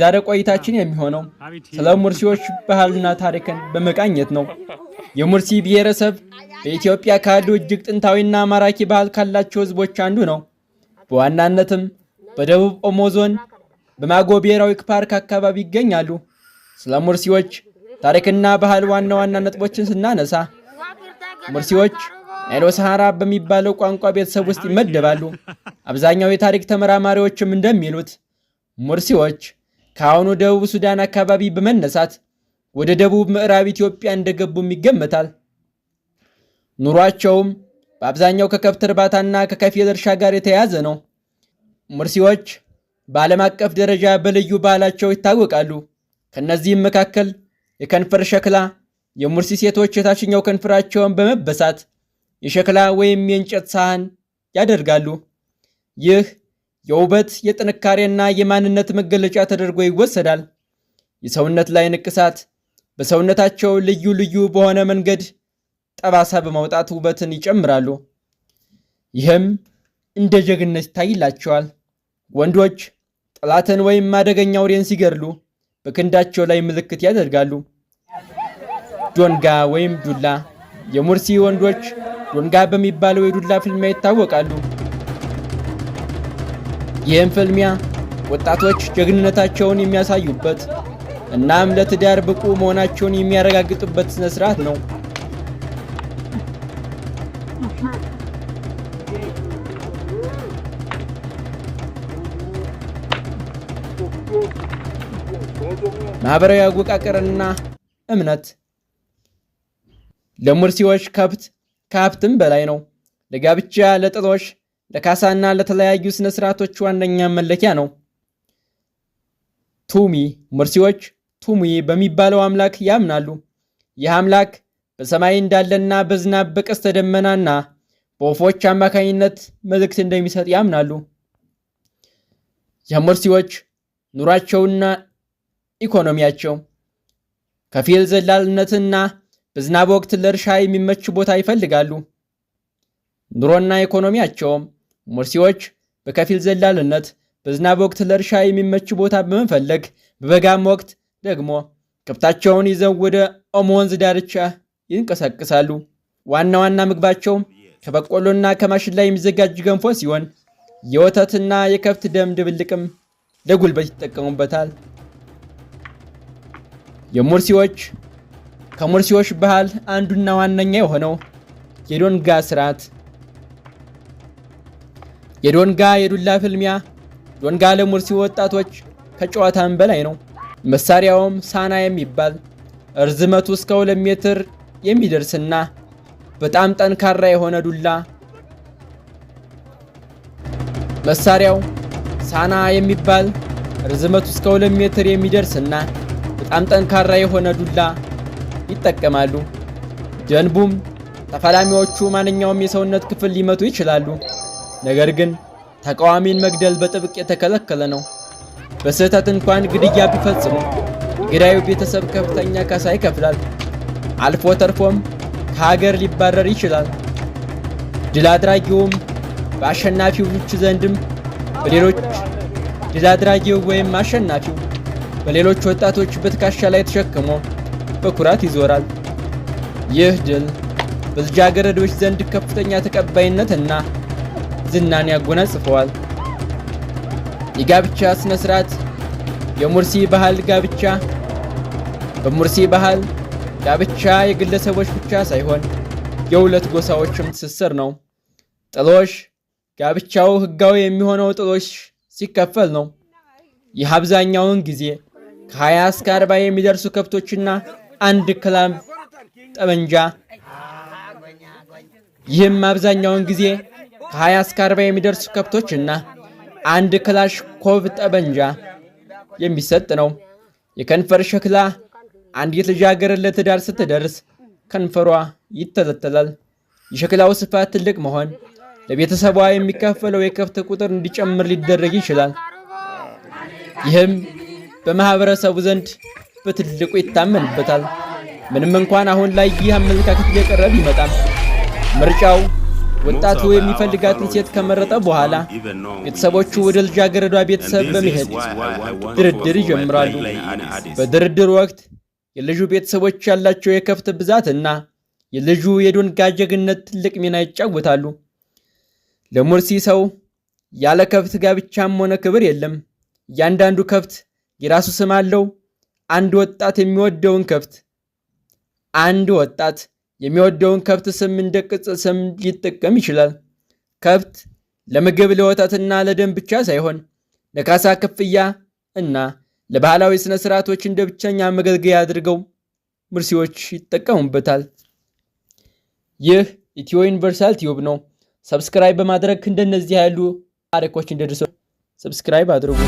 ዛሬ ቆይታችን የሚሆነው ስለ ሙርሲዎች ባህልና ታሪክን በመቃኘት ነው። የሙርሲ ብሔረሰብ በኢትዮጵያ ካሉ እጅግ ጥንታዊና ማራኪ ባህል ካላቸው ህዝቦች አንዱ ነው። በዋናነትም በደቡብ ኦሞ ዞን በማጎ ብሔራዊ ፓርክ አካባቢ ይገኛሉ። ስለ ሙርሲዎች ታሪክና ባህል ዋና ዋና ነጥቦችን ስናነሳ ሙርሲዎች ናይሎ ሰሃራ በሚባለው ቋንቋ ቤተሰብ ውስጥ ይመደባሉ። አብዛኛው የታሪክ ተመራማሪዎችም እንደሚሉት ሙርሲዎች ከአሁኑ ደቡብ ሱዳን አካባቢ በመነሳት ወደ ደቡብ ምዕራብ ኢትዮጵያ እንደገቡም ይገመታል። ኑሯቸውም በአብዛኛው ከከብት እርባታና ከከፊል እርሻ ጋር የተያያዘ ነው። ሙርሲዎች በዓለም አቀፍ ደረጃ በልዩ ባህላቸው ይታወቃሉ። ከነዚህም መካከል የከንፈር ሸክላ፣ የሙርሲ ሴቶች የታችኛው ከንፈራቸውን በመበሳት የሸክላ ወይም የእንጨት ሳህን ያደርጋሉ። ይህ የውበት የጥንካሬና የማንነት መገለጫ ተደርጎ ይወሰዳል። የሰውነት ላይ ንቅሳት በሰውነታቸው ልዩ ልዩ በሆነ መንገድ ጠባሳ በማውጣት ውበትን ይጨምራሉ። ይህም እንደ ጀግንነት ይታይላቸዋል። ወንዶች ጠላትን ወይም አደገኛ አውሬን ሲገድሉ በክንዳቸው ላይ ምልክት ያደርጋሉ። ዶንጋ ወይም ዱላ፣ የሙርሲ ወንዶች ዶንጋ በሚባለው የዱላ ፍልሚያ ይታወቃሉ። ይህም ፍልሚያ ወጣቶች ጀግንነታቸውን የሚያሳዩበት እናም ለትዳር ብቁ መሆናቸውን የሚያረጋግጡበት ስነ ስርዓት ነው። ማህበራዊ አወቃቀርና እምነት ለሙርሲዎች ከብት ከሀብትም በላይ ነው። ለጋብቻ፣ ለጥሎሽ፣ ለካሳና ለተለያዩ ስነ ስርዓቶች ዋነኛ መለኪያ ነው። ቱሚ ሙርሲዎች ቱሚ በሚባለው አምላክ ያምናሉ። ይህ አምላክ በሰማይ እንዳለና በዝናብ በቀስተ ደመናና በወፎች አማካኝነት መልእክት እንደሚሰጥ ያምናሉ። የሙርሲዎች ኑሯቸውና ኢኮኖሚያቸው ከፊል ዘላልነትና በዝናብ ወቅት ለእርሻ የሚመች ቦታ ይፈልጋሉ። ኑሮና ኢኮኖሚያቸውም ሙርሲዎች በከፊል ዘላልነት በዝናብ ወቅት ለእርሻ የሚመች ቦታ በመፈለግ በበጋም ወቅት ደግሞ ከብታቸውን ይዘው ወደ ኦሞ ወንዝ ዳርቻ ይንቀሳቀሳሉ። ዋና ዋና ምግባቸውም ከበቆሎና ከማሽላ የሚዘጋጅ ገንፎ ሲሆን የወተትና የከብት ደም ድብልቅም ለጉልበት ይጠቀሙበታል። ከሙርሲዎች ባህል አንዱና ዋነኛ የሆነው የዶንጋ ስርዓት። የዶንጋ የዱላ ፍልሚያ ዶንጋ ለሙርሲ ወጣቶች ከጨዋታም በላይ ነው። መሳሪያውም ሳና የሚባል እርዝመቱ እስከ 2 ሜትር የሚደርስና በጣም ጠንካራ የሆነ ዱላ። መሳሪያው ሳና የሚባል ርዝመቱ እስከ 2 ሜትር የሚደርስና በጣም ጠንካራ የሆነ ዱላ ይጠቀማሉ። ደንቡም ተፋላሚዎቹ ማንኛውም የሰውነት ክፍል ሊመቱ ይችላሉ። ነገር ግን ተቃዋሚን መግደል በጥብቅ የተከለከለ ነው። በስህተት እንኳን ግድያ ቢፈጽሙ የገዳዩ ቤተሰብ ከፍተኛ ካሳ ይከፍላል። አልፎ ተርፎም ከሀገር ሊባረር ይችላል። ድል አድራጊውም በአሸናፊዎች ዘንድም ድል አድራጊው ወይም አሸናፊው በሌሎች ወጣቶች በትከሻ ላይ ተሸክሞ በኩራት ይዞራል። ይህ ድል በልጃገረዶች ዘንድ ከፍተኛ ተቀባይነትና ዝናን ያጎናጽፈዋል። የጋብቻ ስነ ስርዓት የሙርሲ ባህል ጋብቻ። በሙርሲ ባህል ጋብቻ የግለሰቦች ብቻ ሳይሆን የሁለት ጎሳዎችም ትስስር ነው። ጥሎሽ ጋብቻው ህጋዊ የሚሆነው ጥሎሽ ሲከፈል ነው። ይህ አብዛኛውን ጊዜ ከ20 እስከ 40 የሚደርሱ ከብቶችና አንድ ክላም ጠመንጃ። ይህም አብዛኛውን ጊዜ ከ20 እስከ 40 የሚደርሱ ከብቶችና አንድ ክላሽ ኮቭ ጠመንጃ የሚሰጥ ነው። የከንፈር ሸክላ አንዲት ልጃገረድ ለትዳር ስትደርስ ከንፈሯ ይተለተላል። የሸክላው ስፋት ትልቅ መሆን ለቤተሰቧ የሚከፈለው የከብት ቁጥር እንዲጨምር ሊደረግ ይችላል። ይህም በማህበረሰቡ ዘንድ በትልቁ ይታመንበታል። ምንም እንኳን አሁን ላይ ይህ አመለካከት እየቀረ ቢመጣም ምርጫው ወጣቱ የሚፈልጋትን ሴት ከመረጠ በኋላ ቤተሰቦቹ ወደ ልጃገረዷ ቤተሰብ በመሄድ ድርድር ይጀምራሉ። በድርድር ወቅት የልጁ ቤተሰቦች ያላቸው የከብት ብዛትና የልጁ የዶንጋ ጀግንነት ትልቅ ሚና ይጫወታሉ። ለሙርሲ ሰው ያለ ከብት ጋብቻም ሆነ ክብር የለም። እያንዳንዱ ከብት የራሱ ስም አለው። አንድ ወጣት የሚወደውን ከብት ስም እንደ ቅጽል ስም ሊጠቀም ይችላል። ከብት ለምግብ ለወተትና ለደም ብቻ ሳይሆን ለካሳ ክፍያ እና ለባህላዊ ስነ ስርዓቶች እንደ ብቸኛ መገልገያ አድርገው ሙርሲዎች ይጠቀሙበታል። ይህ ኢትዮ ዩኒቨርሳል ቲዩብ ነው። ሰብስክራይብ በማድረግ እንደነዚህ ያሉ ታሪኮች እንዲደርሱ ሰብስክራይብ አድርጉ።